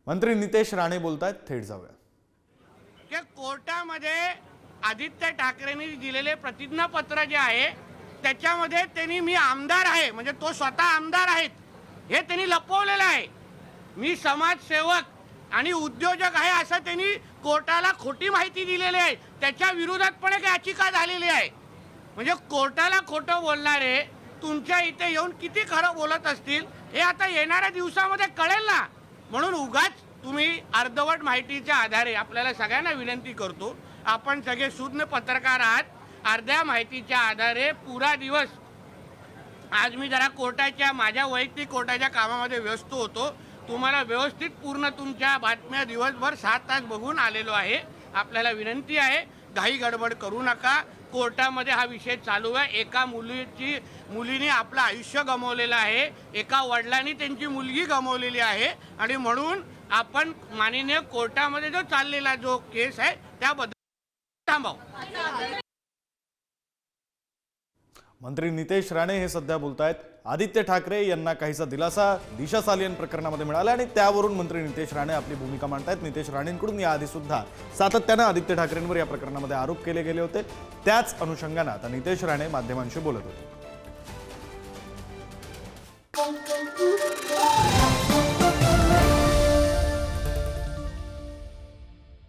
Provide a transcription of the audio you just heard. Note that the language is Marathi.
मंत्री नितेश राणे बोलतायत, थेट जाऊया। की कोर्टामध्ये आदित्य ठाकरेंनी दिलेले प्रतिज्ञापत्र जे आहे त्याच्यामध्ये त्यांनी मी आमदार आहे म्हणजे तो स्वतः आमदार आहेत हे त्यांनी लपवलेलं आहे। मी समाजसेवक आणि उद्योजक आहे असं त्यांनी कोर्टाला खोटी माहिती दिलेली आहे। त्याच्या विरोधात पण एक याचिका झालेली आहे। म्हणजे कोर्टाला खोटं बोलणारे तुमच्या इथे येऊन किती खरं बोलत असतील हे आता येणाऱ्या दिवसामध्ये कळेल ना। म्हणून उगाच तुम्ही अर्धवट माहितीच्या आधारे आपल्याला सगळ्यांना विनंती करतो, आपण सगळे सुज्ञ पत्रकार आहात, अर्ध्या माहितीच्या आधारे पुरा दिवस आज मी जरा कोर्टाच्या माझ्या वैयक्तिक कोर्टाच्या कामामध्ये व्यस्त होतो। तुम्हाला व्यवस्थित पूर्ण तुमच्या बातम्या दिवसभर 7 तास बघून आलेलो आहे। आपल्याला विनंती आहे, घाई गडबड करू नका। कोर्टामध्ये हा विषय चालू आहे। एका मुलीने आपलं आयुष्य गमावलेलं आहे, एका वडिलांनी त्यांची मुलगी गमावलेली आहे आणि म्हणून आपण माननीय कोर्टामध्ये जो चाललेला जो केस आहे त्याबद्दल थांबाव। मंत्री नितेश राणे हे सध्या बोलतायत, आदित्य ठाकरे यांना काहीसा दिलासा दिशा सालियन प्रकरणामध्ये मिळाला आणि त्यावरून मंत्री नितेश राणे आपली भूमिका मांडतायत। नितेश राणेंकडून याआधी सुद्धा सातत्याने आदित्य ठाकरेंवर या प्रकरणामध्ये आरोप केले गेले होते, त्याच अनुषंगाने आता नितेश राणे माध्यमांशी बोलत होते।